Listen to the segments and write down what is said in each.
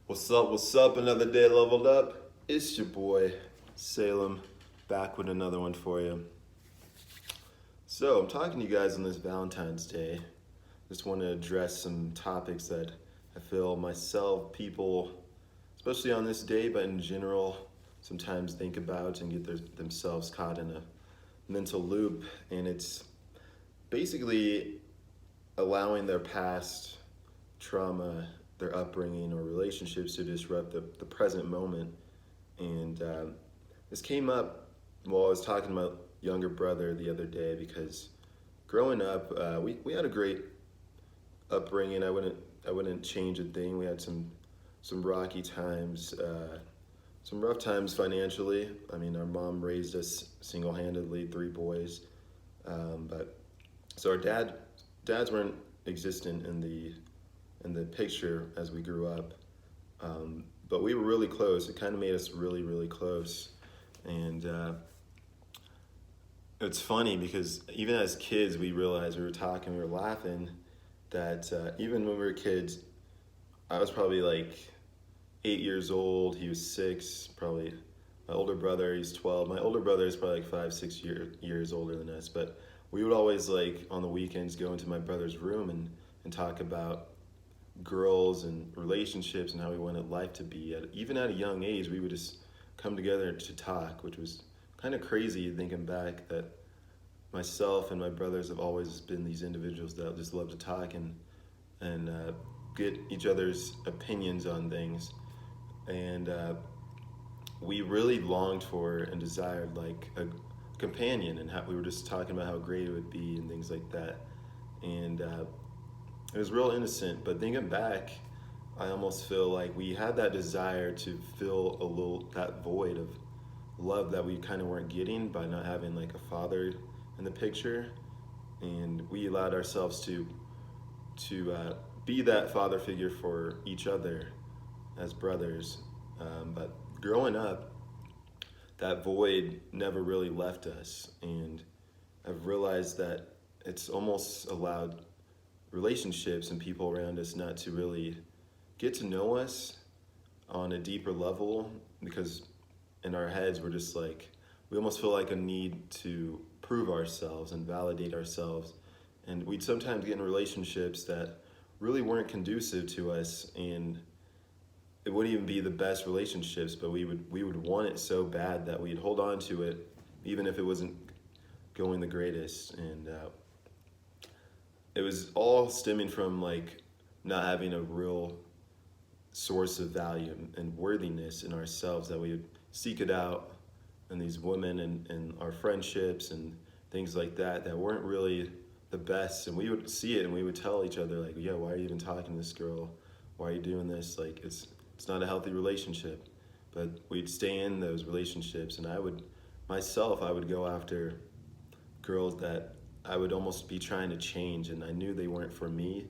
What's up? What's up? Another day leveled up. It's your boy Salem back with another one for you. So, I'm talking to you guys on this Valentine's Day. Just want to address some topics that I feel myself, people, especially on this day, but in general, sometimes think about and get themselves caught in a mental loop. And it's basically allowing their past trauma, their upbringing, or relationships to disrupt the present moment. And this came up while I was talking to my younger brother the other day because growing up, we had a great upbringing. I wouldn't change a thing. We had some rocky times, some rough times financially. I mean, our mom raised us single-handedly, three boys. But so our dads weren't existent in the picture as we grew up. But we were really close. It kind of made us really, really close. And it's funny because even as kids, we realized we were talking, we were laughing that even when we were kids, I was probably like 8 years old. He was six, probably. My older brother, he's 12. My older brother is probably like 5, 6 years older than us. But we would always like on the weekends go into my brother's room and talk about girls and relationships and how we wanted life to be. Even at a young age, we would just come together to talk, which was kind of crazy thinking back that myself and my brothers have always been these individuals that just love to talk and get each other's opinions on things. And we really longed for and desired like a companion, and how we were just talking about how great it would be and things like that. And it was real innocent, but thinking back, I almost feel like we had that desire to fill that void of love that we kind of weren't getting by not having like a father in the picture, and we allowed ourselves to be that father figure for each other as brothers. But growing up, that void never really left us, and I've realized that it's almost allowed relationships and people around us not to really get to know us on a deeper level, because in our heads we're just like, we almost feel like a need to prove ourselves and validate ourselves, and we'd sometimes get in relationships that really weren't conducive to us, and it wouldn't even be the best relationships, but we would want it so bad that we'd hold on to it even if it wasn't going the greatest. And it was all stemming from like not having a real source of value and worthiness in ourselves, that we would seek it out in these women and our friendships and things like that weren't really the best. And we would see it and we would tell each other like, yeah, why are you even talking to this girl? Why are you doing this? Like, it's not a healthy relationship. But we'd stay in those relationships, and I would go after girls that I would almost be trying to change, and I knew they weren't for me,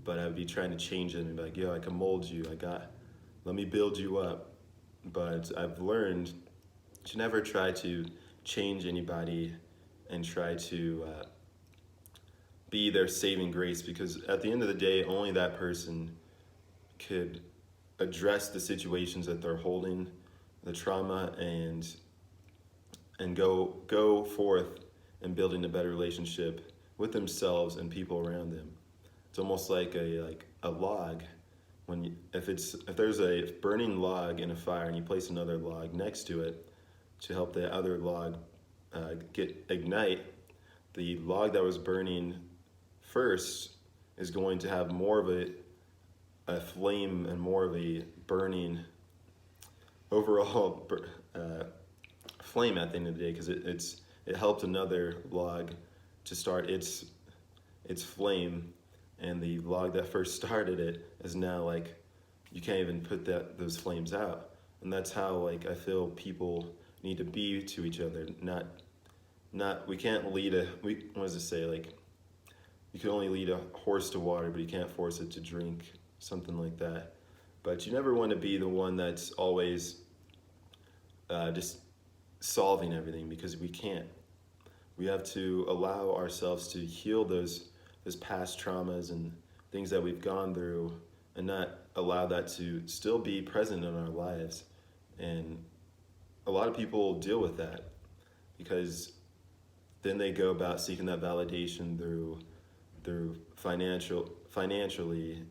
but I would be trying to change them and be like, yo, I can mold you. Let me build you up. But I've learned to never try to change anybody and try to be their saving grace, because at the end of the day, only that person could address the situations that they're holding, the trauma, and go forth and building a better relationship with themselves and people around them. It's almost like a log. If there's a burning log in a fire and you place another log next to it to help the other log ignite, the log that was burning first is going to have more of a flame and more of a burning overall flame at the end of the day, because it helped another log to start its flame, and the log that first started it is now like, you can't even put those flames out. And that's how like I feel people need to be to each other. Not we can't lead what does it say, like, you can only lead a horse to water, but you can't force it to drink, something like that. But you never want to be the one that's always just solving everything, because we can't. We have to allow ourselves to heal those past traumas and things that we've gone through, and not allow that to still be present in our lives. And a lot of people deal with that because then they go about seeking that validation through financially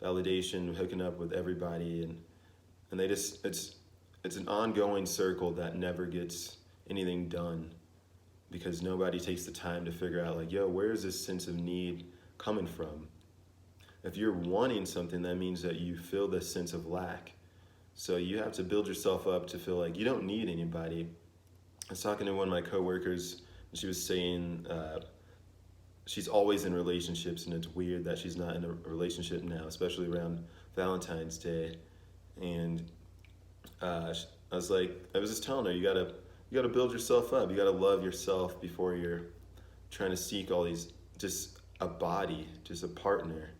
validation, hooking up with everybody, and they just it's an ongoing circle that never gets anything done because nobody takes the time to figure out like, yo, where is this sense of need coming from? If you're wanting something, that means that you feel this sense of lack. So you have to build yourself up to feel like you don't need anybody. I was talking to one of my coworkers, and she was saying she's always in relationships, and it's weird that she's not in a relationship now, especially around Valentine's Day. And I was just telling her, you gotta build yourself up. You gotta love yourself before you're trying to seek all these, just a body, just a partner.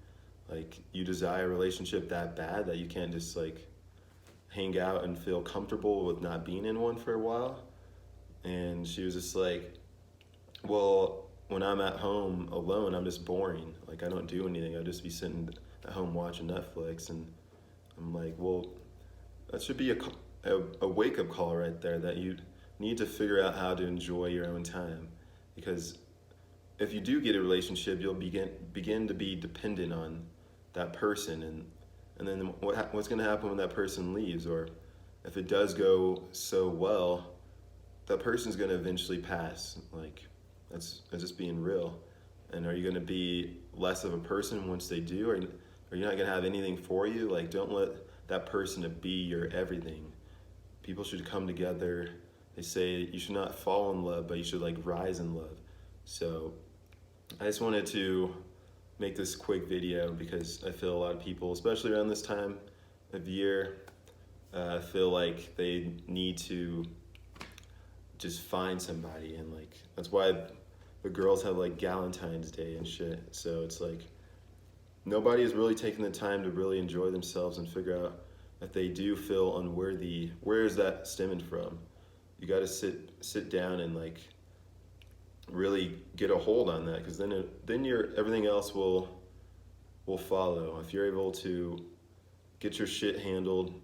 Like, you desire a relationship that bad that you can't just like hang out and feel comfortable with not being in one for a while. And she was just like, well, when I'm at home alone, I'm just boring. Like, I don't do anything. I'll just be sitting at home watching Netflix. And I'm like, well, that should be a wake-up call right there, that you need to figure out how to enjoy your own time. Because if you do get a relationship, you'll begin to be dependent on that person. And then what's going to happen when that person leaves? Or if it does go so well, that person's going to eventually pass. Like, that's just being real. And are you going to be less of a person once they do? Or are you not going to have anything for you? Like, don't let that person to be your everything. People should come together. They say you should not fall in love, but you should like rise in love. So I just wanted to make this quick video because I feel a lot of people, especially around this time of year, feel like they need to just find somebody. And like, that's why the girls have like Galentine's Day and shit. So it's like, nobody is really taking the time to really enjoy themselves and figure out if they do feel unworthy, where is that stemming from? You got to sit down and like really get a hold on that, because then everything else will follow. If you're able to get your shit handled,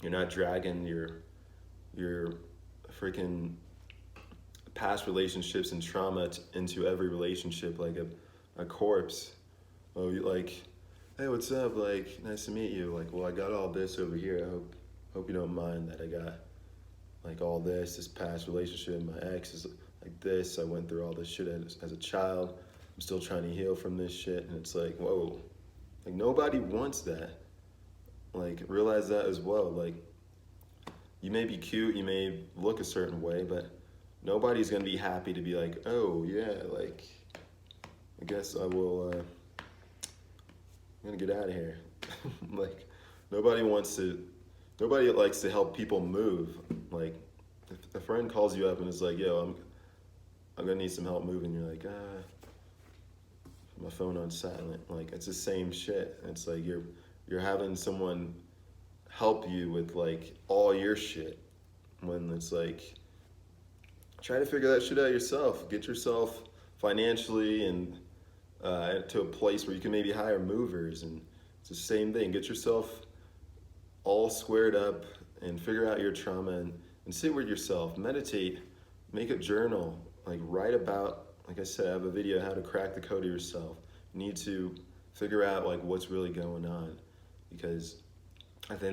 you're not dragging your freaking past relationships and trauma into every relationship like a corpse. Oh, you like, hey, what's up? Like, nice to meet you. Like, well, I got all this over here. I hope you don't mind that I got like all this past relationship. My ex is like this. I went through all this shit as a child. I'm still trying to heal from this shit. And it's like, whoa, like nobody wants that. Like, realize that as well. Like, you may be cute, you may look a certain way, but nobody's gonna be happy to be like, oh yeah, like, I guess I will, I'm gonna get out of here. Like, nobody likes to help people move. Like, if a friend calls you up and is like, yo, I'm gonna need some help moving, you're like, my phone on silent. Like, it's the same shit. It's like you're having someone help you with like all your shit, when it's like, try to figure that shit out yourself. Get yourself financially and to a place where you can maybe hire movers, and it's the same thing. Get yourself all squared up and figure out your trauma and sit with yourself. Meditate, make a journal, like write about, like I said, I have a video how to crack the code of yourself. You need to figure out like what's really going on, because at the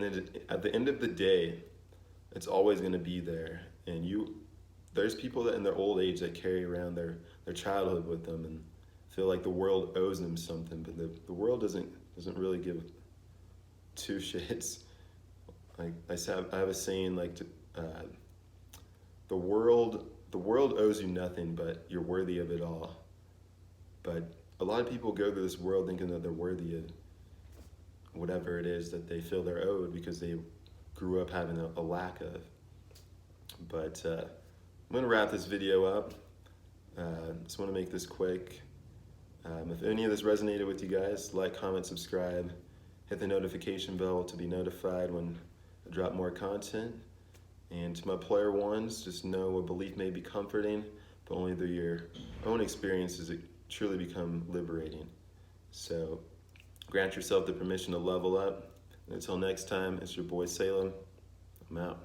end of the day, it's always going to be there. And there's people that in their old age that carry around their childhood with them and feel like the world owes them something, but the world doesn't really give two shits. Like I have a saying, like, the world owes you nothing, but you're worthy of it all. But a lot of people go through this world thinking that they're worthy of whatever it is that they feel they're owed because they grew up having a lack of. But I'm gonna wrap this video up. Just want to make this quick. If any of this resonated with you guys, like, comment, subscribe, hit the notification bell to be notified when I drop more content. And to my player ones, just know a belief may be comforting, but only through your own experiences it truly become liberating. So grant yourself the permission to level up. And until next time, it's your boy Salem. I'm out.